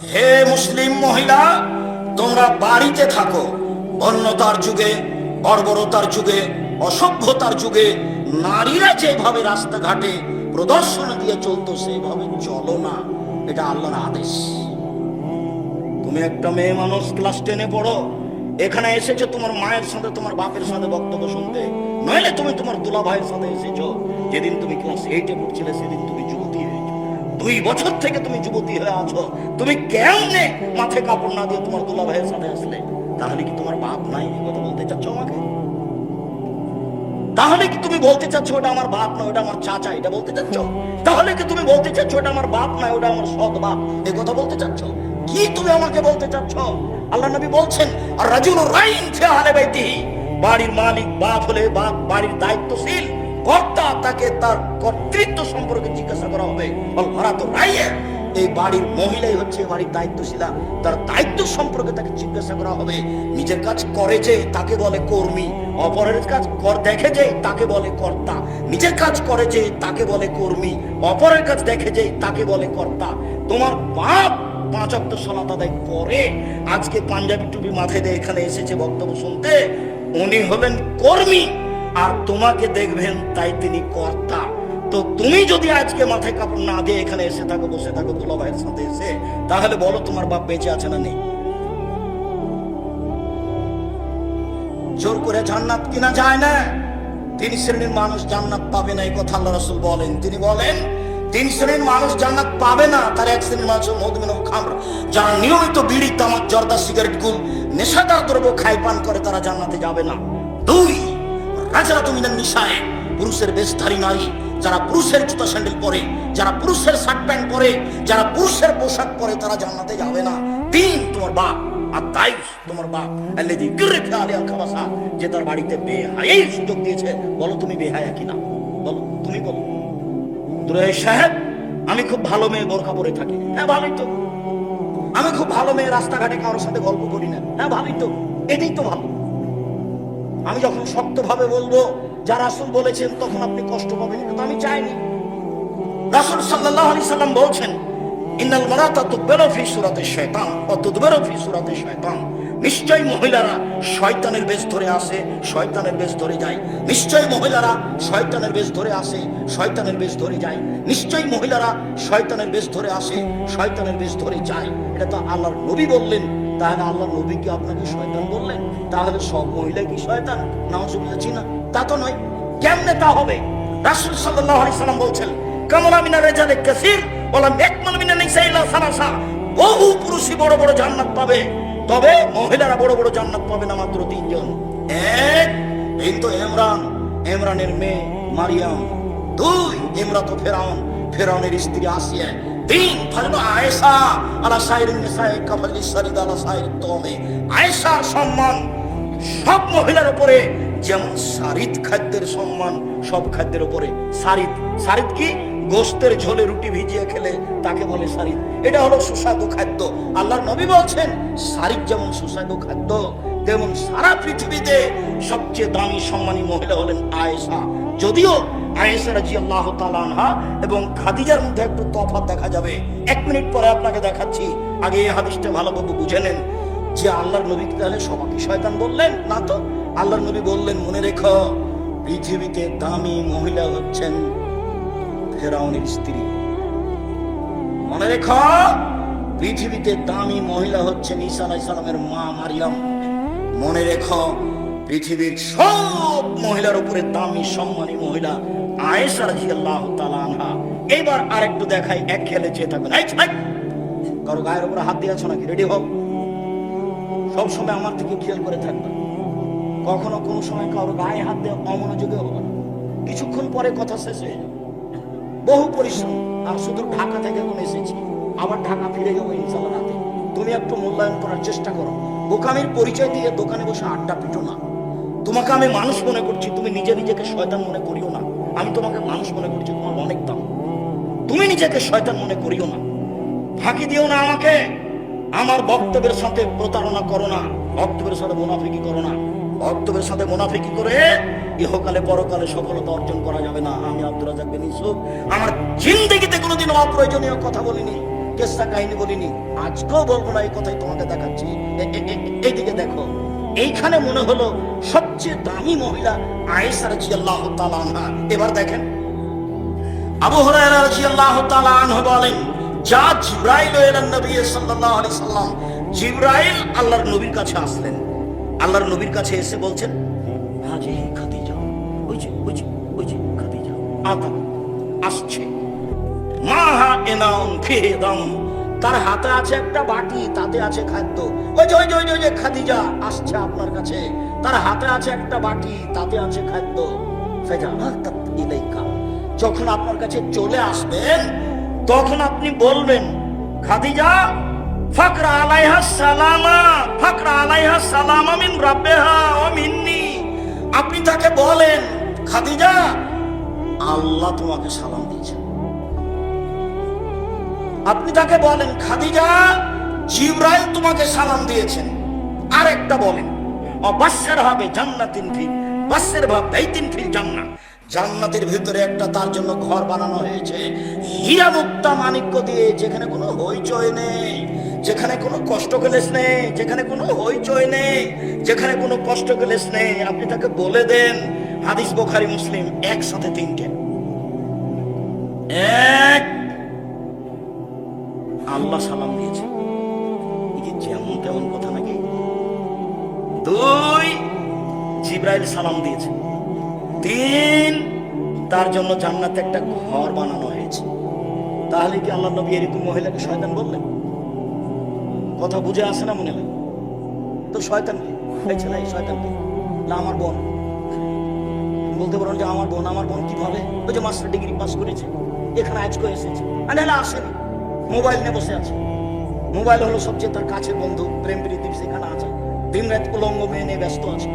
হে মুসলিম মহিলা, তোমরা বাড়িতে থাকো। বন্যতার যুগে, বর্বরতার যুগে, অসভ্যতার যুগে নারীরা যেভাবে রাস্তাঘাটে প্রদর্শন দিয়ে চলতো সেভাবে চলো না, এটা আল্লাহর আদেশ। তুমি একটা মেয়ে মানুষ, ক্লাস 10-এ পড়ো, এখানে এসেছো তোমার মায়ের সাথে তোমার বাপের সাথে বক্তব্য শুনতে, নইলে তুমি তোমার দুলা ভাইয়ের সাথে এসেছো। যেদিন তুমি ক্লাস 8-এ পড়ছিলে সেদিন তুমি যুবতী হয়েছো। 2 বছর থেকে তুমি যুবতী হয়ে আছো। তুমি কেমনে মাথায় কাপড় না দিয়ে তোমার দুলা ভাইয়ের সাথে আসলে? তাহলে কি তোমার বাপ নাই? এই কথা বলতে চাচ্ছ আমাকে? তাহলে কি তুমি বলতে চাচ্ছ ওটা আমার বাপ না, ওটা আমার চাচা, এটা বলতে চাচ্ছ? তাহলে কি তুমি বলতে চাচ্ছ ওটা আমার বাপ না, ওটা আমার সৎ বাপ, এই কথা বলতে চাচ্ছ? কি তুমি আমাকে বলতে চাচ্ছ? আল্লাহ নবী বলছেন, আর রাজুলুর রাইন ফি আহলি বাইতিহি, বাড়ির মালিক বাপ হলে বাপ, বাড়ির দায়িত্বশীল কর্তা, তাকে তার কর্তৃত্ব সম্পর্কে জিজ্ঞাসা করা হবে। আল মারাতু রাইয়া, এই বাড়ির মহিলাই হচ্ছে বাড়ির দায়িত্বশীলা, তার দায়িত্ব সম্পর্কে তাকে জিজ্ঞাসা করা হবে। নিজের কাজ করে যে তাকে বলে কর্মী, অপরের কাজ দেখে যে তাকে বলে কর্তা। নিজের কাজ করে যে তাকে বলে কর্মী, অপরের কাজ দেখে যে তাকে বলে কর্তা। তোমার বাপ 5 ওয়াক্ত সালাত আদায় করে, আজকে পাঞ্জাবি টুপি মাথায় দিয়ে এখানে এসেছে বক্তব্য শুনতে, উনি হলেন কর্মী, আর তোমাকে দেখবেন তাই তিনি কর্তা। তো তুমি যদি আজকে মাথায় কাপড় না দিয়ে এখানে এসে থাকো, বসে থাকো দুলা ভাইয়ের সাথে এসে, তাহলে বলো তোমার বাপ বেঁচে আছে না নেই? জোর করে জান্নাত কিনা যায় না। 3 শ্রেণীর মানুষ জান্নাত পাবে না, এই কথা আল্লাহ রাসূল বলেন। তিনি বলেন 3 শ্রেণীর মানুষ জান্নাত পাবে না। তার 1 শ্রেণীর মানুষ মদমিনুল খামর, যারা নিয়মিত বিড়ি, তামাক, জর্দা, সিগারেট, গুল, নেশাদার দ্রব্য খায় পান করে, তারা জান্নাতে যাবে না। 2, রাজরাতু মিনান নিসায়ে, পুরুষের বেশধারী নারী, যারা পুরুষের জুতা স্যান্ডেল পরে, যারা পুরুষের শার্ট প্যান্ট পরে, যারা পুরুষের পোশাক পরে, তারা জান্নাতে যাবে না। 3, তোমার বাপ। আর তাই তোমার বাপ আল্লাযী ইউরিফু আলাইহিল খাবাসা, যে তার বাড়িতে বেহায়ার সুযোগ দিয়েছে। বলো তুমি বেহায়া কিনা? বলো, তুমি বলো। দুরাই সাহেব, আমি খুব ভালো মেয়ে, বোরকা পরে থাকি। হ্যাঁ ভালোই তো। আমি খুব ভালো মেয়ে, রাস্তাঘাটে কারোর সাথে গল্প করি না। হ্যাঁ ভালোই তো, এটাই তো ভালো। আমি যখন শক্তভাবে বলবো যা রাসূল বলেছেন, তখন আপনি কষ্ট পাবেন, কিন্তু আমি চাইনি। রাসূল সাল্লাল্লাহু আলাইহি সাল্লাম বলছেন, ইন্নাল মারাতা তুকবালু ফি সূরাতিশ শাইতান ওয়া তুদবারু ফি সূরাতিশ শাইতান, নিশ্চয়ই মহিলারা শয়তানের বেশ ধরে আসে, শয়তানের বেশ ধরে যায়। নিশ্চয়ই মহিলারা শয়তানের বেশ ধরে আসে, শয়তানের বেশ ধরে যায়। নিশ্চয়ই মহিলারা শয়তানের বেশ ধরে আসে, শয়তানের বেশ ধরে যায়। এটা তো আল্লাহর নবী বললেন। তাহলে আল্লাহর নবী কি আপনাকে শয়তান বললেন? তাহলে সব মহিলা কি শয়তান? নাউজুবিল্লাহ, জি না, তা তো নয়। কেমনে তা হবে? রাসূল সাল্লাল্লাহু আলাইহি সাল্লাম বলছেন, কামালা মিনার রিজালি কাসীর ওয়ালা ইয়াকমাল মিনান নিসাই ইল্লা সালাসা, বহু পুরুষই বড় বড় জান্নাত পাবে, তবে মহিলারা বড় বড় জান্নাত পাবে না মাত্র 3 জন। 1, এই তো ইমরান, ইমরানের মেয়ে মারিয়াম। 2, ইমরাতু ফিরাউন, ফিরাউনের স্ত্রী আসিয়া। 3, ফাজলু আয়েশা আলা সাইরিন নিসাই কাফালি সারিদ আলা সাইরিত তুমে, আয়েশার সম্মান সব মহিলার উপরে যেমন সারিদ খাদ্যের সম্মান সব খাদ্যের উপরে। সারিদ, সারিদ কি? গোস্তের ঝোলে রুটি ভিজিয়ে খেলে তাকে বলে সারিদ। এটা হলো সুস্বাদু খাদ্য। আল্লাহর নবী বলছেন, সারিদ যেমন সুস্বাদু খাদ্য, তেমন সারা পৃথিবীতে সবচেয়ে দামি সম্মানী মহিলা হলেন আয়েশা। যদিও আয়েশা রাদিয়াল্লাহু তাআলা আনহা এবং খাদিজার মধ্যে একটু তফাৎ দেখা যাবে। 1 মিনিট পরে আপনাকে দেখাচ্ছি। আগে এই হাদিসটা ভালোভাবে বুঝে নেন যে আল্লাহর নবী তাহলে সবাইকে শয়তান বললেন না তো। আল্লাহর নবী বললেন, মনে রেখো, পৃথিবীতে দামি মহিলা হচ্ছেন ফেরাউনের স্ত্রী। মনে রেখো, পৃথিবীতে দামি মহিলা হচ্ছেন ঈসা আলাইহিস সালামের মা মারিয়াম। মনে রেখো, পৃথিবীর সব মহিলার উপরে দামি সম্মানী মহিলা আয়েশা রাদিয়াল্লাহু তাআলা আনহা। এবার আরেকটু দেখাই, এক খেলে চেয়ে থাকবেন। কারো গায়ের উপরে হাত দিয়েছো নাকি? রেডি হোক, সব সময় আমার থেকে খেয়াল করে থাকবে। কখনো কোনো সময় কারো গায়ে হাত দিয়ে অমনোযোগী হবে না। কিছুক্ষণ পরে কথা শেষ হয়ে যাবে। বহু পরিশ্রম, আর শুধু ঢাকা থেকে এখন এসেছি, আবার ঢাকা ফিরে যাবো ইনশাআল্লাহ রাতে। তুমি একটু মূল্যায়ন করার চেষ্টা করো। বোকামির পরিচয় দিয়ে দোকানে বসে আড্ডা পিটো না। তোমাকে আমি মানুষ মনে করছি, তুমি নিজেকে শয়তান মনে করিও না। আমি তোমাকে মানুষ মনে করছি, তোমার অনেক দাম। তুমি নিজেকে শয়তান মনে করিও না, ফাঁকি দিও না আমাকে। আমার বক্তব্যের সাথে প্রতারণা করো না, বক্তব্যের সাথে মুনাফিকি করো না। বক্তব্যের সাথে মুনাফিকি করে ইহকালে পরকালে সফলতা অর্জন করা যাবে না। আমি আব্দুর রাজ্জাক বিন ইউসুফ আমার জিন্দেগিতে কোনোদিন অপ্রয়োজনীয় কথা বলিনি। কেসা কাহিনী বলিনি, আজকেও বলবো না, এই কথাই তোমাকে দেখাচ্ছি। এইদিকে দেখো, এইখানে মনে হলো সবচেয়ে দামি মহিলা আয়েশা রাদিয়াল্লাহু তাআলা আনহা। এবার দেখেন, আবু হুরায়রা রাদিয়াল্লাহু তাআলা আনহু বলেন, যা জিবরাইল ইলান নবী সাল্লাল্লাহু আলাইহি সাল্লাম, জিবরাইল আল্লাহর নবীর কাছে আসলেন। আল্লাহর নবীর কাছে এসে বলছেন, হাজি খাদিজা, ওই যে খাদিজা আদম আসছে, মাহা এনাউন ফিহি দাম, তার হাতে আছে একটা বাটি, তাতে আছে খাদ্য। ওই যে খাদিজা আসছে আপনার কাছে, তার হাতে আছে একটা বাটি, তাতে আছে খাদ্য। ফাজাআতাত ইলাইকা, যখন আপনার কাছে চলে আসবেন তখন আপনি বলবেন, খাদিজা ফাকরা আলাইহা সালামা মিন রাব্বিহা ওয়া মিন্নি। আপনি তাকে বলেন, খাদিজা আল্লাহ তোমাকে সালাম দিয়েছেন। আপনি তাকে বলেন, খাদিজা জিবরাইল তোমাকে সালাম দিয়েছেন। আর একটা বলেন, অবাসের হবে জান্নাতিন ফি বাসের ভাব বাইতিন ফিল জান্নাহ, জান্নাতের ভিতরে একটা তার জন্য ঘর বানানো হয়েছে হীরা মুক্তা মাণিক্য দিয়ে, যেখানে কোনো হইচই নেই, যেখানে কোনো কষ্ট ক্লেশ নেই, যেখানে কোনো হইচই নেই, যেখানে কোনো কষ্ট ক্লেশ নেই। আপনি তাকে বলে দেন, হাদিস বুখারী মুসলিম একসাথে তিনটে, এক আল্লাহ সালাম দিয়েছে, যেমন তেমন কথা নাকি। দুই জিবরাইল সালাম দিয়েছে। তিন তার জন্য জান্নাতে একটা ঘর বানানো হয়েছে। তাহলে কি আল্লাহ নবী এরকম মহিলাকে শয়তান বললেন? কথা বুঝে আসে না মনে হয়? তো শয়তান কি হয়েছে? না, এই শয়তান কি না আমার বোন। বলতে পারেন যে আমার বোন কিভাবে? ওই যে মাস্টার ডিগ্রি পাস করেছে, এখানে আজকে এসেছে, আর না আসেনি, মোবাইল নিয়ে বসে আছে। মোবাইল হলো সবচেয়ে তার কাছের বন্ধু, প্রেম প্রীতি সেখানে আছে। দিন রাত উলঙ্গ মেয়ে নিয়ে ব্যস্ত আছে,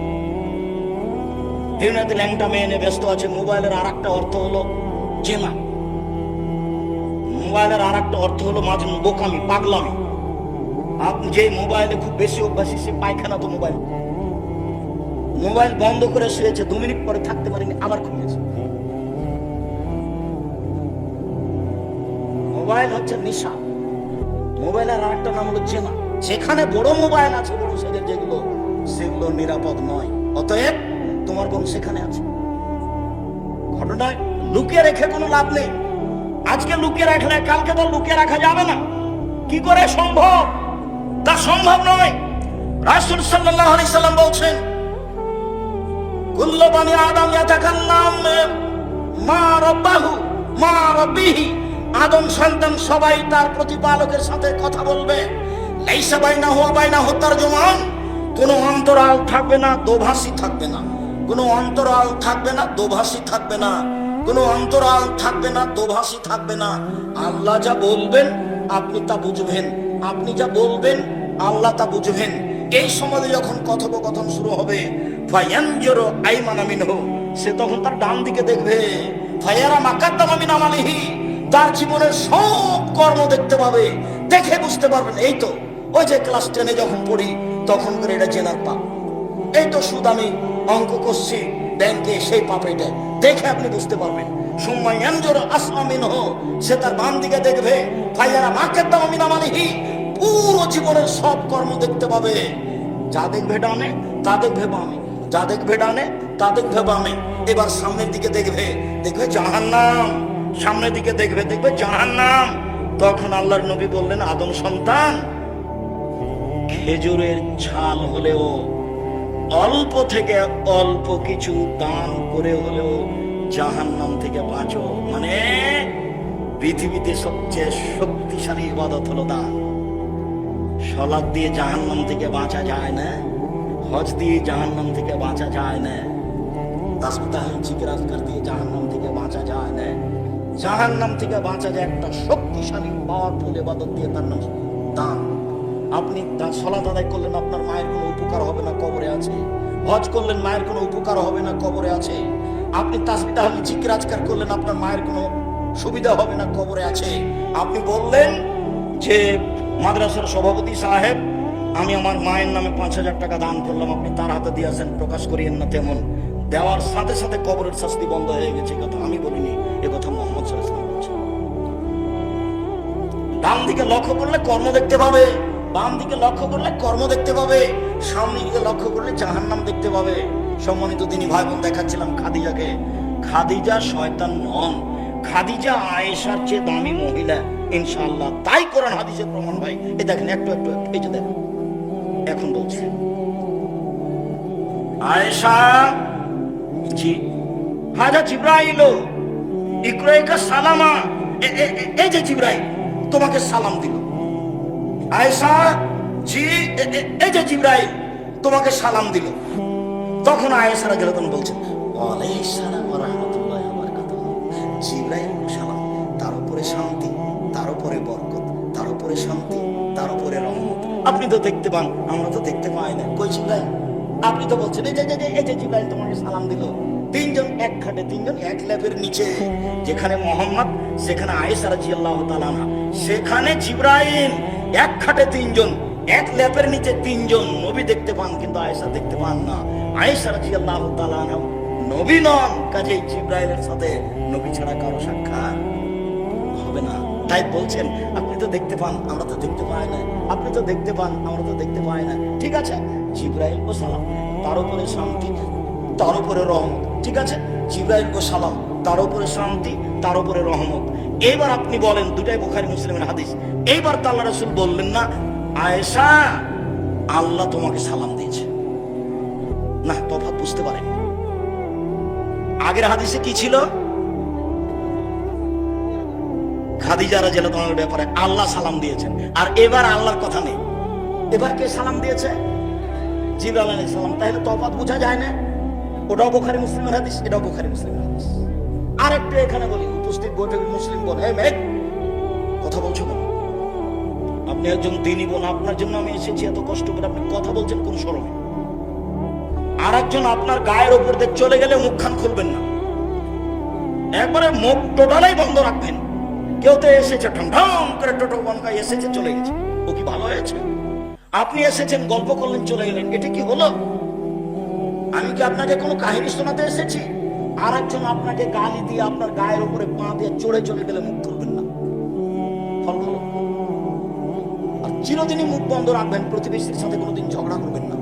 দিন রাতে ল্যাংটা মেয়ে নিয়ে ব্যস্ত আছে। মোবাইলের আর একটা অর্থ হলো জেনা, মোবাইলের আর একটা অর্থ হলো মাঝে বোকামি, পাগলামি। আপনি যে মোবাইলে খুব বেশি অভ্যাসী, সে পায়খানা তো মোবাইল বন্ধ করে শুয়েছে, 2 মিনিট পরে থাকতে পারেনি, আবার খুলেছে। মোবাইল হচ্ছে নেশা, মোবাইলের আর একটা নাম হলো জেনা। যেখানে বড় মোবাইল আছে, বড় সেদের সেগুলো নিরাপদ নয়। অতএব তোমার বোন সেখানে আছে। ঘটনা লুকিয়ে রেখে কোনো লাভ নেই। আজকে লুকিয়ে রাখলে কালকে তো লুকিয়ে রাখা যাবে না। কি করে সম্ভব? তা সম্ভব নয়। রাসূল সাল্লাল্লাহু আলাইহি সাল্লাম বলছেন, কুল্লু বানি আদম ইয়াতাকাল্লাম মা রাব্বিহি, আদম সন্তান সবাই তার প্রতিপালকের সাথে কথা বলবে। লাইসা বাইনাহু ওয়া বাইনাহু তারজুমান, কোনো অন্তরাল থাকবে না, দোভাষী থাকবে না। কোনো অন্তরাল থাকবে না, দোভাষী থাকবে না। কোনো অন্তরাল থাকবে না, দোভাষী থাকবে না। আল্লাহ যা বলবেন আপনি তা বুঝবেন, আপনি যা বলবেন আল্লাহ তা বুঝবেন। এই সময় যখন কথোপকথন শুরু হবে, ফায়ানজুরু আইমানা মিনহু, সে তখন তার ডান দিকে দেখবে। ফায়ারা মাকাদ্দামা মিন আমালিহি, তার জীবনের সব কর্ম দেখতে পাবে। দেখে বুঝতে পারবেন, এই তো ওই যে ক্লাস 10-এ যখন পড়ি তখন করে এটা জেনার পাপ। এই তো সুদ আমি অঙ্ক করছি ব্যাংকে, সেই পাপ এটা। দেখে আপনি বুঝতে পারবেন। সুম্মায়ানজুরু আসফা মিনহু, সে তার বাম দিকে দেখবে। ফায়ারা মাকাদ্দামা মিন আমালিহি, পুরো জীবনের সব কর্ম দেখতে পাবে। যা দেখবে ডানে তা দেখবে বামে, যা দেখবে ডানে তা দেখবে বামে। এবার সামনের দিকে দেখবে জাহান্নাম, সামনের দিকে দেখবে জাহান্নাম। তখন আল্লাহর নবী বললেন, আদম সন্তান, খেজুরের ছাল হলেও অল্প থেকে অল্প কিছু দান করে হলেও জাহান্নাম থেকে বাঁচো। মানে পৃথিবীতে সবচেয়ে শক্তিশালী ইবাদত হলো দান। সালাত দিয়ে জাহান্নাম থেকে বাঁচা যায় না, হজ দিয়ে জাহান্নাম থেকে বাঁচা যায় না, তাসবিহ জিকির আজকার দিয়ে জাহান্নাম থেকে বাঁচা যায় না। জাহান্নাম থেকে বাঁচা যায় একটা শক্তিশালী পাওয়ারফুল ইবাদত দিয়ে, তার নাম দান। আপনি সালাত আদায় করলেন, আপনার মায়ের কোনো উপকার হবে না, কবরে আছে। হজ করলেন, মায়ের কোনো উপকার হবে না, কবরে আছে। আপনি তাসবিহ জিকির আজকার করলেন, আপনার মায়ের কোনো সুবিধা হবে না, কবরে আছে। আপনি বললেন যে মাদ্রাসার সভাপতি সাহেব, আমি আমার মায়ের নামে 5,000 টাকা দান করলাম, আপনি তার হাতে দিয়েছেন, প্রকাশ করিয়েন না। তেমন দেওয়ার সাথে সাথে কবরের শাস্তি বন্ধ হয়ে গেছে। কথা আমি বলিনি, এ কথা মুহাম্মদ সাল্লাল্লাহু আলাইহি ওয়াসাল্লাম বলছেন। ডান দিকে লক্ষ্য করলে কর্ম দেখতে পাবে, বাম দিকে লক্ষ্য করলে কর্ম দেখতে পাবে, সামনে দিকে লক্ষ্য করলে জাহান্নাম দেখতে পাবে। সম্মানিত দিনী ভাই বোন, দেখাচ্ছিলাম খাদিজাকে। খাদিজা শয়তান নন, খাদিজা আয়েশার চেয়ে দামি মহিলা ইনশাআল্লাহ। তাই কোরআন হাদিসের প্রমাণ ভাই। এই দেখেন একটু একটু এই যে দেখেন, এখন বলছি আয়েশা জি হাজা জিব্রাইল ইকরাইকা সালামা, এই যে জিব্রাইল তোমাকে সালাম দিল। আয়েশা জি এই যে জিব্রাইল তোমাকে সালাম দিল। তখন আয়েশা রাদিয়াল্লাহু আনহা বলছেন ওয়ালাইকুম সালাম ওয়া রাহমাতুল্লাহি ওয়া বারাকাতুহু। জিব্রাইল সালাম, তার উপরে শান্তি, তার উপরে বরকত, তার উপরে শান্তি, তার উপরে রহমত। আপনি তো দেখতে পান, আমরা তো দেখতে পাই না। কই জিব্রাইল? আপনি তো বলছেন এই যে জিব্রাইল তোমাকে সালাম দিল। তিনজন এক খাটে, তিনজন এক লেপের নিচে। যেখানে মোহাম্মদ, সেখানে আয়েশা রাদিয়াল্লাহু তাআলা আনহা, সেখানে জিব্রাইল। এক খাটে তিনজন, এক লেপের নিচে তিনজন। নবী দেখতে পান কিন্তু আয়েশা দেখতে পান না। আয়েশা রাদিয়াল্লাহু তাআলা আনহা নবী নন, কাজেই জিব্রাইলের সাথে নবী ছাড়া কারো সাক্ষাৎ হবে না। তাই বলছেন আপনি তো দেখতে পান, আমরা তো দেখতে পাই না। আপনি তো দেখতে পান, আমরা তো দেখতে পাই না। ঠিক আছে, জিব্রাইল ও সালাম, তার উপরে শান্তি, তার উপরে রহমত। ঠিক আছে, জিব্রাইল ও সালাম, তার উপরে শান্তি, তার উপরে রহমত। এইবার আপনি বলেন, দুটাই বুখারী মুসলিমের হাদিস। এইবার তো আল্লাহ রাসূল বললেন না আয়েশা আল্লাহ তোমাকে সালাম দিয়েছে, না, তফাৎ বুঝতে পারেন। আগের হাদিসে কি ছিল? খাদিজা রাদিয়াল্লাহু আনহার ব্যাপারে আল্লাহ সালাম দিয়েছেন। আর এবার আল্লাহর কথা নেই, এবার কে সালাম দিয়েছে? জিবরাইল আলাইহিস সালাম। তাহলে তফাৎ বোঝা যায় না। ওটাও বুখারী মুসলিমের হাদিস, এটাও বুখারী মুসলিমের হাদিস। আরেকটু এখানে বলি, উপস্থিত বৈঠক মুসলিম বল, এই মেঘ কথা বলছো কেন? আপনি একজন দ্বীনি বোন, আপনার জন্য আমি এসেছি এত কষ্ট করে, আপনি কথা বলছেন কোন শরমে? আর একজন আপনার গায়ের উপর দিয়ে চলে গেলে মুখখান খুলবেন না, একবারে মুখ টোটালাই বন্ধ রাখবেন। কেউ তো এসেছে ঠং করে টোটো বনকা এসেছে চলে গেছে, ও কি ভালো হয়েছে? আপনি এসেছেন গল্প করলেন চলে গেলেন, এটা কি হলো? আমি কি আপনাকে কোনো কাহিনী শোনাতে এসেছি? আর একজন আপনাকে গালি দিয়ে আপনার গায়ের উপরে পা দিয়ে চড়ে চলে গেলে মুখ খুলবেন না, ফল ভালো। আর চিরদিনই মুখ বন্ধ রাখবেন। প্রতিবেশীর সাথে কোনোদিন ঝগড়া করবেন না,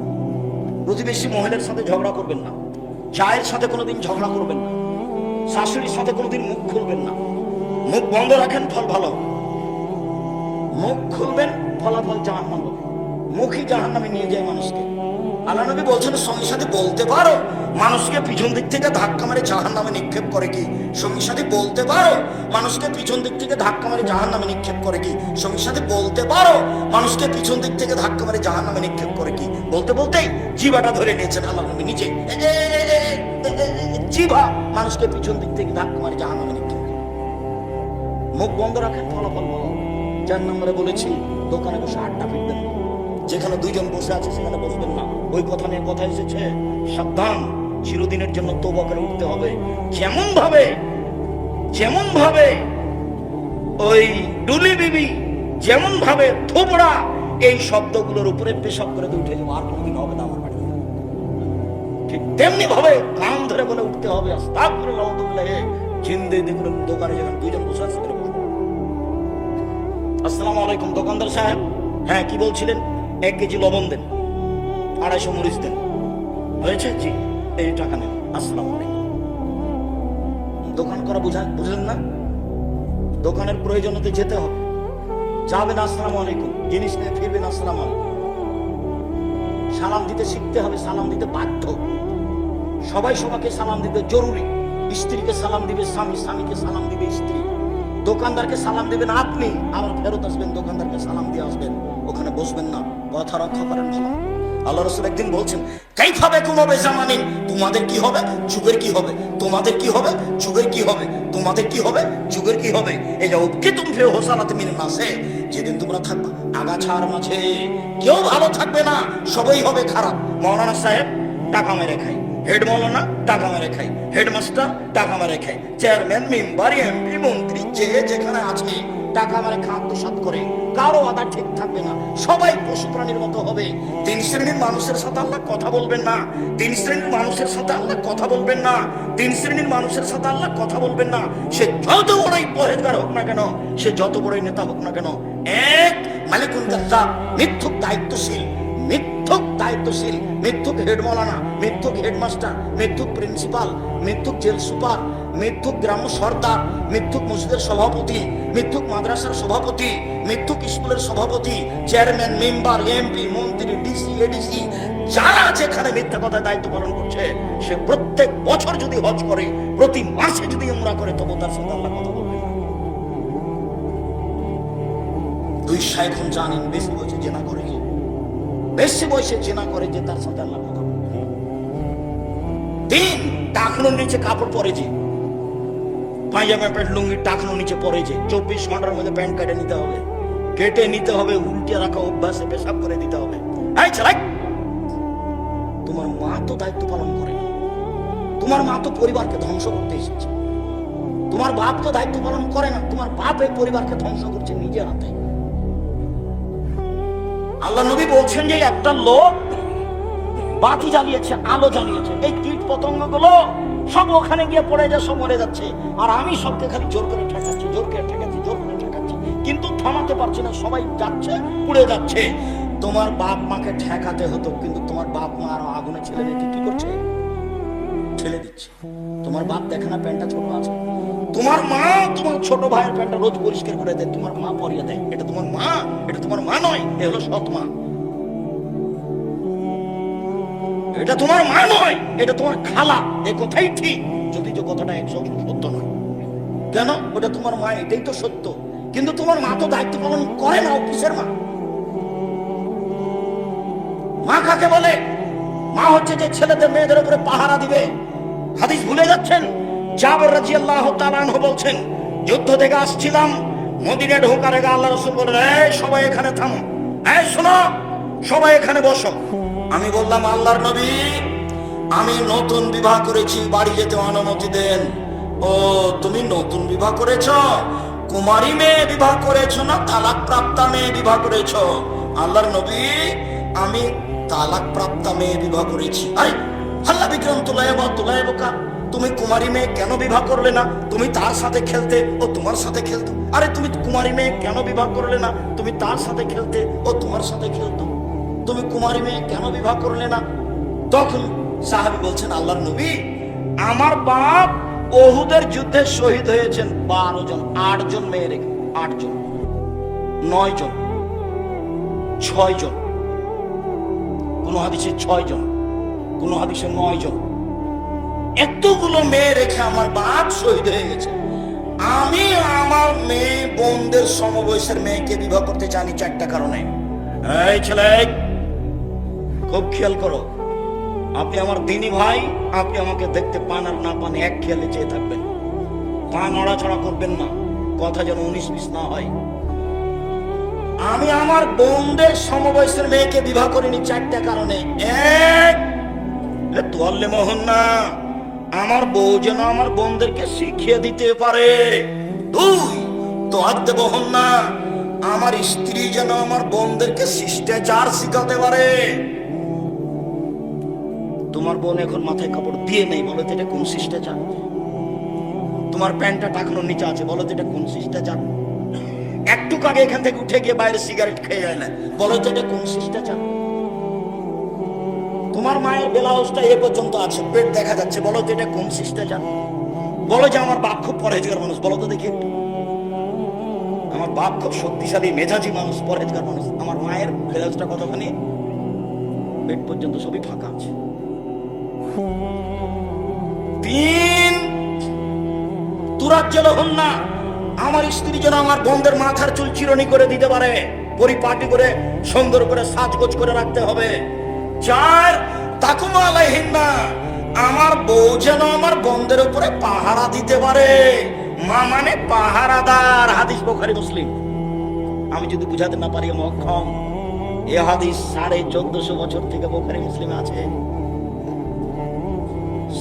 প্রতিবেশী মহিলার সাথে ঝগড়া করবেন না, জায়ের সাথে কোনোদিন ঝগড়া করবেন না, শাশুড়ির সাথে কোনোদিন মুখ খুলবেন না। মুখ বন্ধ রাখেন, ফল ভালো। মুখ খুলবেন, ফলাফল জাহান্নাম হবে। মুখই জাহান্নামে নিয়ে যায় মানুষকে। আল্লাহ নবী বলছেন সঙ্গীর সাথে বলতে পারো, মানুষকে পিছন দিক থেকে ধাক্কা মারে জাহান্নামে নিক্ষেপ করে কি? সঙ্গীর সাথে বলতে পারো, মানুষকে পিছন দিক থেকে ধাক্কা মারে জাহান্নামে নিক্ষেপ করে কি? সঙ্গীর সাথে বলতে পারো, মানুষকে পিছন দিক থেকে ধাক্কা মারে জাহান্নামে নিক্ষেপ করে কি? বলতে বলতেই জিভাটা ধরে নিয়েছেন আল্লাহ নবী নিজে। জিভা মানুষকে পিছন দিক থেকে ধাক্কা মারে জাহান্নামে নিক্ষেপ। মুখ বন্ধ রাখেন, ফলাফল ভালো। 4 নম্বরে বলেছি, দোকানে বসে আড্ডা ফিরবেন না। যেখানে দুইজন বসে আছে সেখানে বসবেন না। ওই কথা নিয়ে কথা এসেছে, সাবধান, চিরদিনের জন্য তওবা করে উঠতে হবে। যেমন ভাবে ওই ডুলি বিবি, যেমন ভাবে থোবড়া, এই শব্দগুলোর উপরে পেশাব করে উঠে যাবো, আর কোনোদিন হবে না আমার বাড়িতে। ঠিক তেমনি ভাবে কান ধরে বলে উঠতে হবে, আস্তাগফিরুল্লাহ জিন্দে দেখুন দোকানে যেখানে দুইজন বসে আছে সেখানে বসবো। আসসালামু আলাইকুম দোকানদার সাহেব, হ্যাঁ কি বলছিলেন? 1 কেজি লবণ দেন, 250 মরিচ দেন। হয়েছে? জি, এই টাকা নেন। আসসালামু আলাইকুম। দোকান করা বুঝলেন না? দোকানের প্রয়োজনতে যেতে হবে, যাবেন আসসালামু আলাইকুম, জিনিস নিয়ে ফিরবেন আসসালামু আলাইকুম। সালাম দিতে শিখতে হবে, সালাম দিতে বাধ্য। সবাই সবাইকে সালাম দিতে জরুরি। স্ত্রীকে সালাম দিবে স্বামী, স্বামীকে সালাম দিবে স্ত্রী। দোকানদারকে সালাম দিবেন আপনি, আবার ফেরত আসবেন দোকানদারকে সালাম দিয়ে আসবেন, ওখানে বসবেন না। কথা রক্ষা করেন ভালো। আল্লাহ রাসূল একদিন বলছেন, কাইফা বিকুম বিজামানিন, তোমাদের কি হবে, যুগের কি হবে, তোমাদের কি হবে, যুগের কি হবে, তোমাদের কি হবে, যুগের কি হবে। এই যে উবকিতুম ফি হুসালাতি মিনান নাসে, যেদিন তোমরা থাকবা আগাছার মাঝে, কেউ ভালো থাকবে না, সবাই হবে খারাপ। মাওলানা সাহেব টাকা মেরে খায়, হেড মাওলানা টাকা মেরে খায়, হেডমাস্টার টাকা মেরে খায়, চেয়ারম্যান, মেম্বার, এমপি, মন্ত্রী, যে যেখানে আছে টাকা মানে আত্মসাৎ করে, কারো আদা ঠিক থাকবে না, সবাই পশু প্রাণীর মতো হবে। তিন শ্রেণীর মানুষের সাথে আল্লাহ কথা বলবেন না, তিন শ্রেণীর মানুষের সাথে আল্লাহ কথা বলবেন না, তিন শ্রেণীর মানুষের সাথে আল্লাহ কথা বলবেন না। সে যত বড়ই পরেজগার হোক না কেন, সে যত বড়ই নেতা হোক না কেন, এক মালিকুল কাজ্জাব, মিথ্যুক দায়িত্বশীল, মিথ্যুক দায়িত্বশীল, মিথ্যুক হেড মৌলানা, মিথ্যুক হেডমাস্টার, মিথ্যুক প্রিন্সিপাল, মিথ্যুক জেল সুপার, মিথ্যুক গ্রাম্য সর্দার, মিথ্যুক মসজিদের সভাপতি, মিথ্যুক মাদ্রাসার সভাপতি, মিথ্যুক স্কুলের সভাপতি, চেয়ারম্যান, মেম্বার, এমপি, মন্ত্রী, ডিসি, এডিসি, যারা যেখানে মিথ্যা কথায় দায়িত্ব পালন করছে, সে প্রত্যেক বছর যদি হজ করে, প্রতি মাসে যদি উমরা করে, তবু তার সাথে আল্লাহ কথা বলবে। দুই শাইখুন জানেন বেশি বয়সে জেনা করে, বেশি বয়সে জেনা করে যে তার সাথে আল্লাহ কথা বলবে। তিন, টাকনুর নিচে কাপড় পরে যে, পায়জামা প্যান্ট লুঙ্গি টাকনুর নিচে পরে যে, 24 ঘন্টার মধ্যে প্যান্ট কেটে নিতে হবে, কেটে নিতে হবে, উল্টে রাখা অভ্যাসে পেশাব করে দিতে হবে। এই ছেলে, তোমার মা তো দায়িত্ব পালন করে না, তোমার মা তো পরিবারকে ধ্বংস করতে এসেছে, তোমার বাপ তো দায়িত্ব পালন করে না, তোমার বাপ এই পরিবারকে ধ্বংস করছে নিজের হাতে। আল্লাহ নবী বলছেন যে একটা লোক বাতি জ্বালিয়েছে, আলো জ্বালিয়েছে, এই কীট পতঙ্গ গুলো সব ওখানে গিয়ে পড়ে যা, সব মরে যাচ্ছে, আর আমি সবকে খালি জোর করে ঠেকাচ্ছি, জোর করে ঠেকাচ্ছি, জোর করে ঠেকাচ্ছি, কিন্তু থামাতে পারছি না, সবাই যাচ্ছে, পুড়ে যাচ্ছে। তোমার বাপ মাকে ঠেকাতে হতো, কিন্তু তোমার বাপ মা আরো আগুনে ছেলে দিতে কি করছে? ঠেলে দিচ্ছে। তোমার বাপ দেখে না প্যান্টটা ছোট আছে, তোমার মা তোমার ছোট ভাইয়ের প্যান্টটা রোজ পরিষ্কার করে দেয়, তোমার মা পরিয়ে দেয়। এটা তোমার মা? এটা তোমার মা নয়, এ হলো সৎ মা। এটা তোমার মা নয়, এটা তোমার খালা। এ কথাই ঠিক, যদি যে কথাটা 100% সত্য নয়। কেন? ওটা তোমার মা, এটাই তো সত্য, কিন্তু তোমার মা তো দায়িত্ব পালন করে না। কিসের মা? মা কাকে বলে? মা হচ্ছে যে ছেলেদের মেয়েদের উপরে পাহারা দিবে। হাদিস ভুলে যাচ্ছেন? জাবের রাদিয়াল্লাহু তাআলা আনহু বলছেন, যুদ্ধ থেকে আসছিলাম, মদিনায় ঢোকার আগে আল্লাহ রাসূল বললেন, এই সবাই এখানে থামো, এই শোনো, সবাই এখানে বসো। আমি বললাম, আল্লাহর নবী, আমি নতুন বিবাহ করেছি, বাড়ি যেতে অনুমতি দেন। ও, তুমি নতুন বিবাহ করেছ? কুমারী মেয়ে বিবাহ করেছো না তালাক প্রাপ্তা মেয়ে বিবাহ করেছো? আল্লাহর নবী, আমি তালাক প্রাপ্তা মেয়ে বিবাহ করেছি। আরে আল্লাহ বিক্রম তুলাইবকা, তুমি কুমারী মেয়ে কেন বিবাহ করলে না? তুমি তার সাথে খেলতে, ও তোমার সাথে খেলতো। আরে তুমি কুমারী মেয়ে কেন বিবাহ করলে না? তুমি তার সাথে খেলতে, ও তোমার সাথে খেলতো। তুমি কুমারী মেয়ে কেন বিবাহ করলে না? তখন সাহাবী বলছেন, আল্লাহর নবী, আমার বাপ ওহুদের যুদ্ধে শহীদ হয়েছেন 12 জন, 8 জন মেয়ে রেখে, 8 জন, 9 জন, 6 জন, কোন হাদিসে 6 জন, কোন হাদিসে 9 জন। এতগুলো মেয়ে রেখে আমার বাপ শহীদ হয়ে গেছে। আমি আমার মেয়ে বোনদের সমবয়সের মেয়েকে বিবাহ করতে চাইনি 4টা কারণে। এই ছেলে, খুব খেয়াল করো, আপনি আমার দিনী ভাই, আপনি আমাকে দেখতে পান আর না পান, এক খেয়ালে চেয়ে থাকবেন, পা নড়াচড়া করবেন না, কথা যেন 19-20 না হয়। আমি আমার বোনদের সমবয়সের মেয়েকে বিবাহ করিনি 4টা কারণে। এক, তোয়াল্লে মোহন না, আমার বউ যেন আমার বোনদেরকে শিখিয়ে দিতে পারে। 2, তোয়াদ্দে মোহন না, আমার স্ত্রী যেন আমার বোনদেরকে শিষ্টাচার শিখাতে পারে। তোমার বোন এখন মাথায় কাপড় দিয়ে নেই, বলো তো এটা কোন শিষ্টাচার? তোমার প্যান্টটা টাকানোর নিচে আছে, বলো তো এটা কোন শিষ্টাচার? একটু আগে এখান থেকে উঠে গিয়ে বাইরে সিগারেট খেয়ে যায় না, বলো তো এটা কোন শিষ্টাচার? তোমার মায়ের ব্লাউজটা এ পর্যন্ত আছে, পেট দেখা যাচ্ছে, বলো তো এটা কোন শিষ্টাচার? বলো যে আমার বাপ খুব পরহেজগার মানুষ, বলো তো দেখি একটু। আমার বাপ খুব শক্তিশালী মেজাজি মানুষ, পরহেজগার মানুষ। আমার মায়ের ব্লাউজটা কতখানি? পেট পর্যন্ত, সবই ফাঁকা আছে। 3, তুরাজ্জাল হন না, আমার স্ত্রী যেন আমার বোনদের মাথার চুল চিরনি করে দিতে পারে, পরিপাটি করে সুন্দর করে সাজগোজ করে রাখতে হবে। 4, তাকুমা আলাইহিন না, আমার বউ যেন আমার বোনদের উপরে পাহারা দিতে পারে। মা মানে পাহারাদার, হাদিস বুখারী মুসলিম। আমি যদি বুঝাতে না পারি আমি অক্ষম। এ হাদিস 1450 বছর থেকে বুখারী মুসলিমে আছে।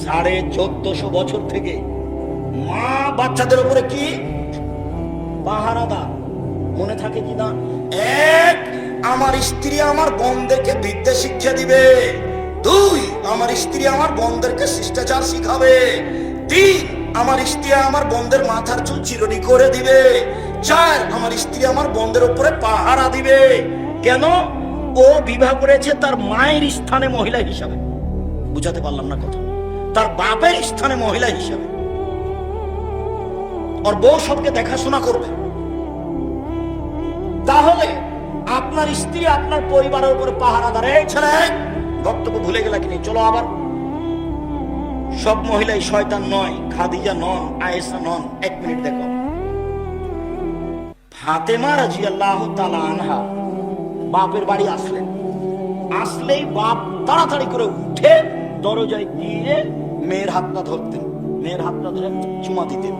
1450 বছর থেকে মা বাচ্চাদের উপরে কি? পাহারাদার। মনে থাকে কিনা? এক, আমার স্ত্রী আমার বোনদেরকে বিদ্যা শিক্ষা দিবে। দুই, আমার স্ত্রী আমার বোনদেরকে শিষ্টাচার শিখাবে। তিন, আমার স্ত্রী আমার বোনদের মাথার চুল চিরুনি করে দিবে। চার, আমার স্ত্রী আমার বোনদের উপরে পাহারা দিবে। কেন? ও বিবাহ করেছে তার মায়ের স্থানে মহিলা হিসাবে। বুঝাতে পারলাম না কথা? তার বাপের স্থানে মহিলা হিসাবে। ওর বউ সবকে দেখাশোনা করবে। তাহলে আপনার স্ত্রী আপনার পরিবারের উপরে পাহারাদার। এই ছেলে, বক্তব্য ভুলে গেলা কিনি? চলো আবার। সব মহিলাই শয়তান নয়, খাদিজা নন, আয়েশা নন। এক মিনিট দেখো, ফাতেমা রাদিয়াল্লাহু তাআলা আনহা বাপের বাড়ি আসলেই বাপ তাড়াতাড়ি করে উঠে দরজায় গিয়ে মেয়ের হাতটা ধরতেন, মেয়ের হাতটা ধরে চুমা দিতেন,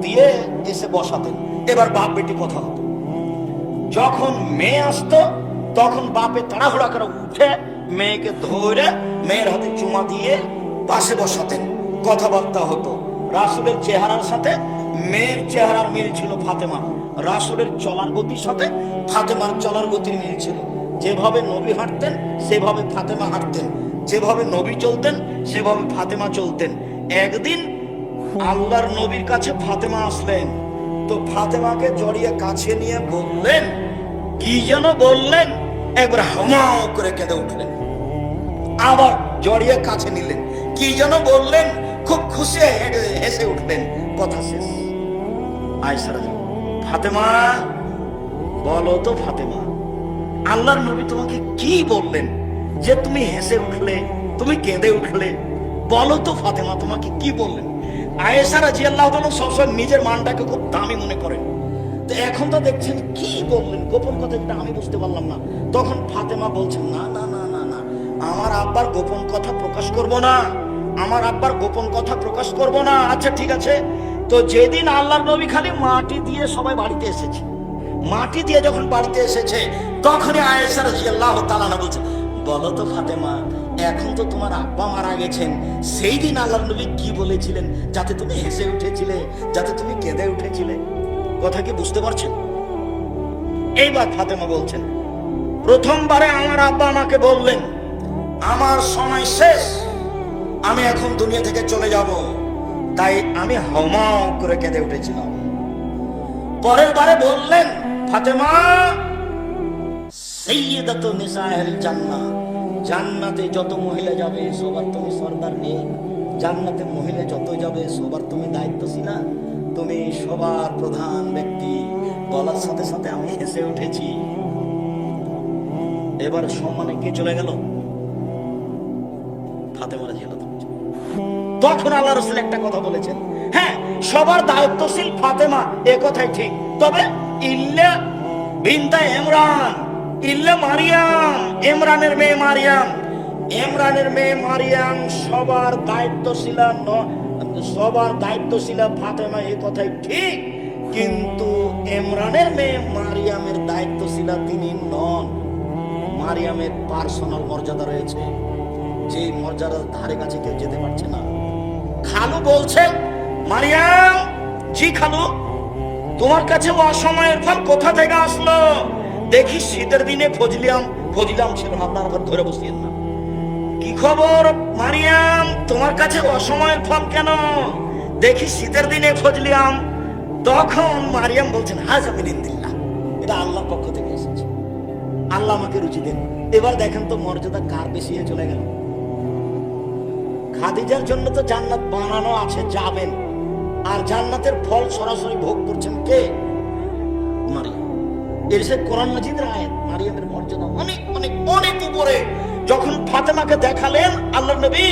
দিয়ে এসে বসাতেন। এবার বাপ বেটি কথা হতো। যখন মেয়ে আসতো তখন বাপে তাড়াহুড়া করে উঠে মেয়েকে ধরে মেয়ের হাতে চুমা দিয়ে পাশে বসাতেন, কথাবার্তা হতো। রাসূলের চেহারার সাথে মেয়ের চেহারার মিল ছিল ফাতেমা, রাসূলের চলার গতির সাথে ফাতেমার চলার গতির মিল ছিল। যেভাবে নবী হাঁটতেন সেভাবে ফাতেমা হাঁটতেন, যেভাবে নবী চলতেন সেভাবে ফাতেমা চলতেন। একদিন আল্লাহর নবীর কাছে ফাতেমা আসলেন, তো ফাতেমাকে জড়িয়ে কাছে নিয়ে বললেন, কি যেন বললেন, একবার হামাও করে কেঁদে উঠলেন। আবার জড়িয়ে কাছে নিলেন, কি যেন বললেন, খুব খুশি হেসে উঠলেন। কথা শেষ। আয়েশা রাদিয়াল্লাহু, ফাতেমা বলো তো ফাতেমা, আল্লাহর নবী তোমাকে কি বললেন যে তুমি হেসে উঠলে, তুমি কেঁদে উঠলে? বলো তো ফাতেমা, তোমাকে কি বললেন? আয়েশা রাদিয়াল্লাহু তাআলা সবসময় নিজের মানটাকে খুব দামি মনে করেন। তো এখন তো দেখছেন কি বললেন, গোপন কথা যেটা আমি বুঝতে পারলাম না। তখন ফাতেমা বলছেন, না না না না না, আমার আব্বার গোপন কথা প্রকাশ করব না, আমার আব্বার গোপন কথা প্রকাশ করব না। আচ্ছা ঠিক আছে। তো যেদিন আল্লাহর নবী খালি মাটি দিয়ে সবাই বাড়িতে এসেছে, মাটি দিয়ে যখন বাড়িতে এসেছে তখনই আয়েশা রাদিয়াল্লাহু তাআলা বলছেন, বলো তো ফাতেমা, এখন তো তোমার আব্বা মারা গেছেন, সেই দিন আল্লাহর নবী কি বলেছিলেন যাতে তুমি হেসে উঠেছিলে, যাতে তুমি কেঁদে উঠেছিলে? কথা কি বুঝতে পারছেন? এইবার ফাতেমা বলছেন, প্রথমবারে আমার আব্বা আমাকে বললেন আমার সময় শেষ, আমি এখন দুনিয়া থেকে চলে যাব, তাই আমি হামাও করে কেঁদে উঠেছিলাম। পরের বারে বললেন, ফাতেমা সাইয়্যিদাতু নিসাইল জান্নাহ, জান্নাতে যত মহিলা যাবে সবার তুমি সরদার নেই, জান্নাতে মহিলা যত যাবে সবার তুমি দায়িত্বশীল, তুমি সবার প্রধান ব্যক্তি। বলার সাথে সাথে আমি হেসে উঠেছি। এবার সম্মানে কে চলে গেল? ফাতেমা রাদিয়াল্লাহু তাআলা। তখন আল্লাহ রাসূল একটা কথা বলেছেন, হ্যাঁ সবার দায়িত্বশীল ফাতেমা, এ কথাই ঠিক, তবে ইল্লা বিনতে ইমরান, ইল্লা মারিয়াম, ইমরানের মেয়ে মারিয়াম, ইমরানের মেয়ে মারিয়াম সবার দায়িত্বশীল, সবার দায়িত্বশীল ফাতেমা, এ কথাই ঠিক, কিন্তু ইমরানের মেয়ে মারিয়ামের দায়িত্বশীল তিনি নন। মারিয়ামের পার্সোনাল মর্যাদা রয়েছে, যে মর্যাদার ধারে কাছে কেউ যেতে পারছে না। খালু বলছে, মারিয়াম, জি খালু, তোমার কাছে অসময়ের ফল কোথা থেকে আসলো? দেখি শীতের দিনে ফজলিয়াম ছিল না, আপনার আবার ধরে বসিয়েন না। কি খবর মারিয়াম, তোমার কাছে অসময়ের ফল কেন? দেখি শীতের দিনে ফজলিয়াম। তখন মারিয়াম বলছেন, হাজা মিনিল্লাহ, এটা আল্লাহর পক্ষ থেকে এসেছে, আল্লাহ আমাকে রুচি দেন। এবার দেখেন তো মর্যাদা কার বেশি চলে গেল। খাদিজার জন্য তো জান্নাত বানানো আছে, যাবেন, আর জান্নাতের ফল সরাসরি ভোগ করছেন কে? মারিয়াম। এর সে কোরআন মাজিদের আয়াত, মারিয়ামের মর্যাদা অনেক অনেক অনেক উপরে। যখন ফাতেমাকে দেখালেন আল্লাহর নবী,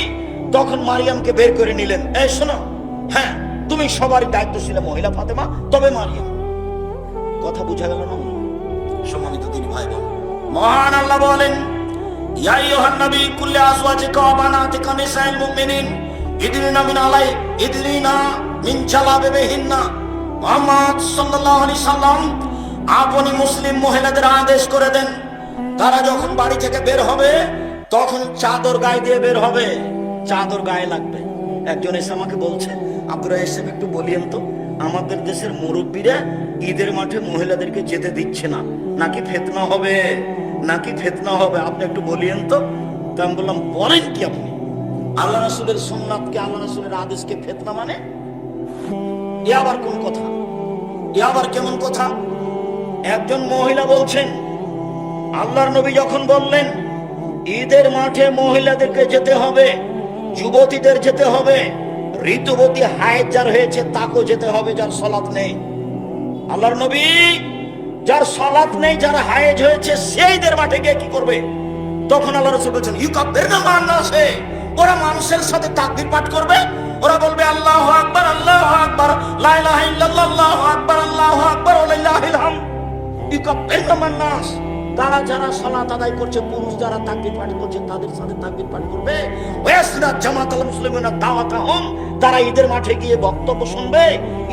তখন মারিয়ামকে বের করে নিলেন, এই শোনো, হ্যাঁ তুমি সবারই দায়িত্বশীল মহিলা ফাতেমা, তবে মারিয়াম। কথা বুঝা গেল না? সম্মানিত দিনী ভাই বোন, মহান আল্লাহ বলেন, ইয়া আইয়ুহান নবী কুল্লি আজওয়াজিকা ওয়া বানাতিকা নিসাইল মুমিনিন ইদরিনা মিন জালাবিবিহিন্না। মুহাম্মদ সাল্লাল্লাহু আলাইহি সাল্লাম আপনি মুসলিম মহিলাদের আদেশ করে দেন, তারা যখন বাড়ি থেকে বের হবে তখন চাদর গায়ে দিয়ে বের হবে, চাদর গায়ে লাগবে। একজন এসে আমাকে বলছে, আব্দুর রাহিম একটু বলিয়েন তো, আমাদের দেশের মুরব্বীরা ঈদের মাঠে মহিলাদেরকে যেতে দিচ্ছে না, নাকি ফিতনা হবে, নাকি ফিতনা হবে, আপনি একটু বলিয়েন তো। তা আমি বললাম, বলেন কি আপনি? আল্লাহ রাসূলের সুন্নাতকে, আল্লাহ রাসূলের আদেশকে ফিতনা মানে? এ আবার কোন কথা? এ আবার কেমন কথা? একজন মহিলা বলছেন, আল্লাহর নবী যখন বললেন ঈদের মাঠে মহিলাদেরকে যেতে হবে, যুবতীদের যেতে হবে, ঋতুবতী হায়েজ যার হয়েছে তাকেও যেতে হবে, যার সালাত নেই। আল্লাহর নবী যার সালাত নেই, যার হায়েজ হয়েছে, সেইদের মাঠে গিয়ে কি করবে? তখন আল্লাহ রাসূল বলেছেন, ইউকাব্বিরনা মান নাসে, ওরা মানুষের সাথে তাকবীর পাঠ করবে, ওরা বলবে আল্লাহু আকবার, আল্লাহু আকবার, লা ইলাহা ইল্লাল্লাহ, আল্লাহু আকবার, আল্লাহু আকবার, ওয়া লিল্লাহিল হামদ। ইউকাব্বিরনা মান নাস, তারা যারা সালাত আদায় করছে, পুরুষ যারা তাকবীর পাঠ করছে, তাদের সাথে তাকবীর পাঠ করবে। ওয়াসনা জামাতাল মুসলিমিনা দাওয়াতাহুম, তারা ঈদের মাঠে গিয়ে বক্তব্য শুনবে,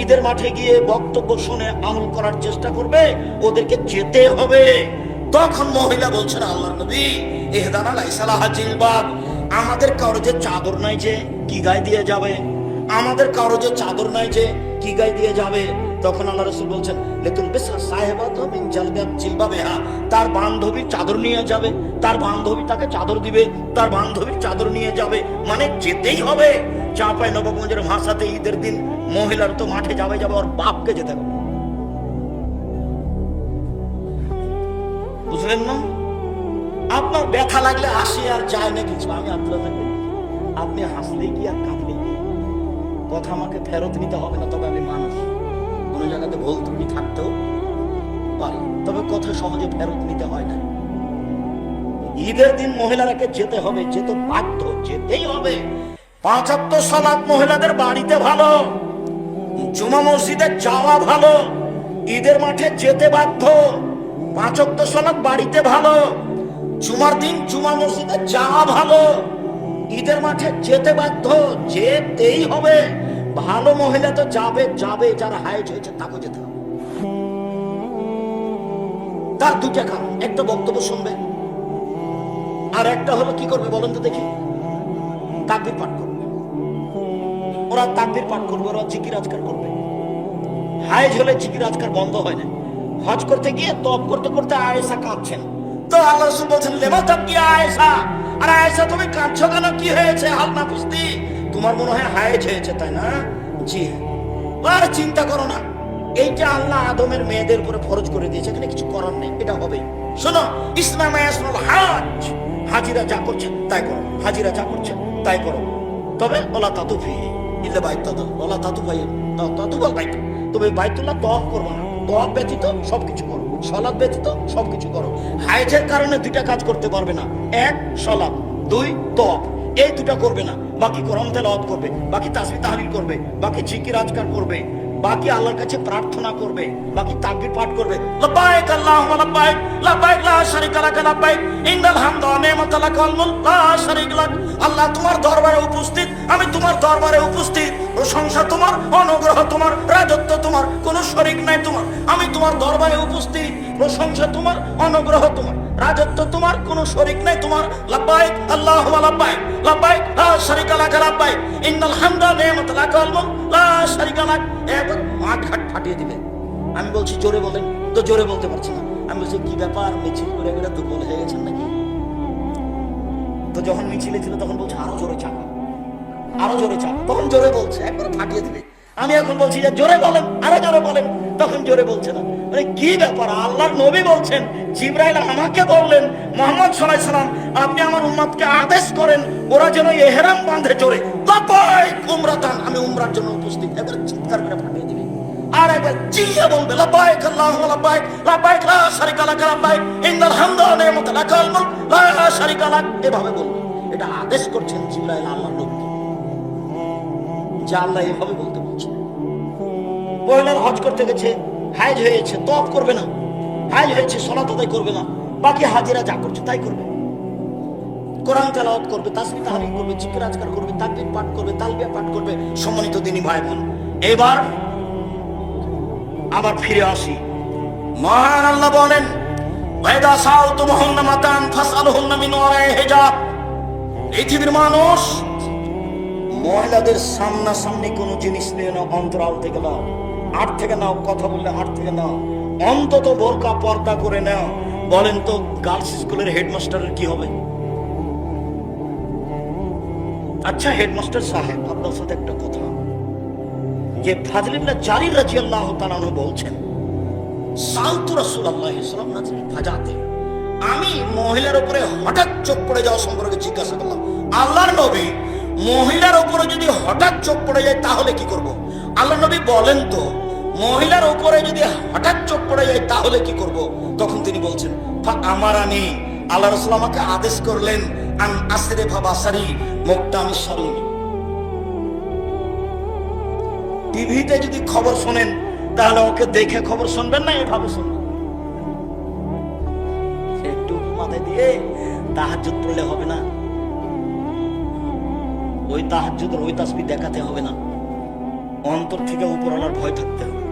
ঈদের মাঠে গিয়ে বক্তব্য শুনে আমল করার চেষ্টা করবে, ওদেরকে যেতে হবে। তখন মহিলা বলছেন, আল্লাহর নবী ইহদানা লাইসা লাহা জিলবাব, আমাদের কারো যে চাদর নাই, যে কি গায়ে দিয়ে যাবে? আমাদের কারো যে চাদর নাই, যে কি গায়ে দিয়ে যাবে? তখন আল্লাহ রাসূল বলছেন, লেতুল বিসা সাহেবাতু মিন জালবাব জিলবাবিহা, তার বান্ধবী চাদর নিয়ে যাবে, তার বান্ধবী তাকে চাদর দিবে, তার বান্ধবীর চাদর নিয়ে যাবে, মানে যেতেই হবে। চাঁপাই নবাবগঞ্জের ভাষাতে ঈদের দিন মহিলার তো মাঠে যাবে, ওর বাপকে যেতে হবে। বুঝলেন না? আপনার ব্যথা লাগলে আসে আর যায় না কিছু, আমি আপনার আপনি হাসলে কি আর কাঁদলে কি, কথা আমাকে ফেরত নিতে হবে না। তবে আমি মানুষ, কোন জায়গাতে ভুল ত্রুটি থাকতেও পারি, তবে কথা সহজে ফেরত নিতে হয় না। ঈদের দিন মহিলারাকে যেতে হবে, যেতে বাধ্য, যেতেই হবে। 5 ওয়াক্ত সালাত মহিলাদের বাড়িতে ভালো, জুমা মসজিদে যাওয়া ভালো, ঈদের মাঠে যেতে বাধ্য। 5 ওয়াক্ত সালাত বাড়িতে ভালো, জুমার দিন জুমা মসজিদে যাওয়া ভালো, ঈদের মাঠে যেতে বাধ্য, যেতেই হবে। ভালো মহিলা তো যাবে, যাবে, যারা হায়েজ হয়েছে তাকে যেতে হবে। তার দুটা কারণ, একটা বক্তব্য শুনবে, আর একটা হলো কি করবে বলেন তো দেখি? তাকবীর পাঠ করবে। ওরা তাকবীর পাঠ করবে, ওরা জিকির আজকার করবে। হায়েজ হলে জিকির আজকার বন্ধ হয় না। হজ করতে গিয়ে তওয়াফ করতে করতে আয়েশা কাঁদছেন, তো আল্লাহ রাসূল বলেন, লেমা তাবকি আয়েশা, আর আয়েশা তুমি কাঁদছো কেন, কি হয়েছে? হাল না পুস্তি, তোমার মনে হয় হায়েজ হয়েছে তাই না? জি, আর চিন্তা করো না, এইটা আল্লাহ আদমের মেয়েদের উপরে ফরজ করে দিয়েছে, এখানে কিছু করার নেই, এটা হবে। শোনো, ইসলামে আসল হাজ, হাজিরা যা করছে তাই করো, হাজিরা যা করছে তাই করো। তবে ওলা তাতুফি ইল্লা বাইতুল্লাহ, ওলা তাতুফাই তাতুফাল বাইত, তবে বাইতুল্লাহ তওয়াফ করবে না, তওয়াফ ব্যতীত সবকিছু করো, সালাত ব্যতীত সবকিছু করো। হায়েজের কারণে দুইটা কাজ করতে পারবে না, 1 সালাত, 2 তওয়াফ, এই দুটা করবে না। বাকি কোরআন তেলাওয়াত করবে, বাকি তাসবিহ তাহলিল করবে, বাকি জিকির আজকার করবে, বাকি আল্লাহর কাছে প্রার্থনা করবে, বাকি তাকবীর পাঠ করবে। লাব্বাইক আল্লাহুম্মা লাব্বাইক, লাব্বাইক লা শারীকা লাক লাব্বাইক, ইন্নাল হামদা ওয়া নি'মাতা লাক ওয়াল মুলক লা শারীকা লাক। আল্লাহ তোমার দরবারে উপস্থিত, আমি তোমার দরবারে উপস্থিত, প্রশংসা তোমার, অনুগ্রহ তোমার, রাজত্ব তোমার, কোনো শরীক নাই তোমার। আমি তোমার দরবারে উপস্থিত, প্রশংসা তোমার, অনুগ্রহ তোমার, রাজত্ব তোমার, কোনো শরীক নাই তোমার। লাব্বাইক আল্লাহুম্মা লাব্বাইক, লাব্বাইক লা শারীকা লাক লাব্বাইক, ইন্নাল হামদা ওয়া নি'মাতা লাক ওয়াল মুলক লা শারীকা লাক। একবার মাঠ ঘাট ফাটিয়ে দিবে। আমি বলছি জোরে বলেন, তো জোরে বলতে পারছি না। আমি বলছি কি ব্যাপার, মিছিল করে করে দুর্বল হয়ে গেছেন নাকি? তো যখন মিছিলে ছিল তখন বলছে আরো জোরে চাপা, আরো জোরে চাপা, তখন জোরে বলছে, একবার ফাটিয়ে দিবে। আমি এখন বলছি যে জোরে বলেন, আরো জোরে বলেন, তখন জোরে বলছে না। মানে কি ব্যাপার? আল্লাহর নবী বলছেন, জিবরাইল আমাকে বললেন, মুহাম্মদ সাল্লাল্লাহু আলাইহি সাল্লাম আপনি আমার উম্মতকে আদেশ করেন ওরা যেন ইহরাম বাঁধে জোরে, লাব্বাইক উমরাতান, আমি উমরার জন্য উপস্থিত। একবার চিৎকার করে ফাটিয়ে দিবে, আর একবার চিল্লিয়ে বলবে লাব্বাইক আল্লাহুম্মা লাব্বাইক, লাব্বাইক লা শারীকা লাক লাব্বাইক, ইন্নাল হামদা ওয়া নি'মাতা লাক ওয়াল মুলক লা শারীকা লাক। এভাবে বলবে। এটা আদেশ করছেন জিবরাইল আল্লাহর নবীকে, যে আল্লাহ এভাবে বলতে বলছেন। মহিলার হজ করতে গেছে, হায়েজ হয়েছে, তওয়াফ করবে না, হায়েজ হয়েছে, সালাত আদায় করবে না, বাকি হাজিরা যা করছে তাই করবে। কোরআন তেলাওয়াত করবে, তাসবিহ তাহলিল করবে, জিকির আজকার করবে, তাকবীর পাঠ করবে, তালবিয়া পাঠ করবে। সম্মানিত দিনী ভাই বোন, এবার আবার ফিরে আসি। মহান আল্লাহ বলেন, ওয়াইদা সাআলতুমুহুন্না মাতান ফাসআলুহুন্না মিন ওয়ারাই হিজাব। পৃথিবীর মানুষ মহিলাদের সামনাসামনি কোনো জিনিস নিয়ে না, অন্তরাল থেকে নাও। আট থেকে নাও, কথা বললে আট থেকে নাও, অন্তত বোরকা পর্দা করে নাও। বলেন তো গার্লস স্কুলের হেডমাস্টারের কি হবে? আচ্ছা হেডমাস্টার সাহেব, আপনার সাথে একটা কথা, যে ফাজলিল্লাহ জারির রাদিয়াল্লাহু তাআলা আনহু বলছেন, সালতু রাসূলুল্লাহ সাল্লাল্লাহু আলাইহি ওয়াসাল্লাম নাজরি ফাজাতে, আমি মহিলার উপরে হঠাৎ চোখ পড়ে যাওয়া সম্পর্কে জিজ্ঞাসা করলাম, আল্লাহর নবী মহিলার উপরে যদি হঠাৎ চোখ পড়ে যায় তাহলে কি করব? আল্লাহর নবী বলেন তো, মহিলার উপরে যদি হঠাৎ চোখ পড়ে যায় তাহলে কি করব? তখন তিনি বলছেন, আমারানি, আল্লাহ রাসূল আমাকে আদেশ করলেন, আন আসরে বাসারি, মুখটা আমি সরিয়ে নিই। টিভিতে যদি খবর শোনেন তাহলে ওকে দেখে খবর শুনবেন না, এভাবে শুনবেন। একটু মাথায় দিয়ে তাহাজ্জুদ পড়লে হবে না, ওই তাহাজ্জুদের ওই তাসবিহ দেখাতে হবে না, অন্তর থেকে উপরওয়ালার ভয় থাকতে হবে।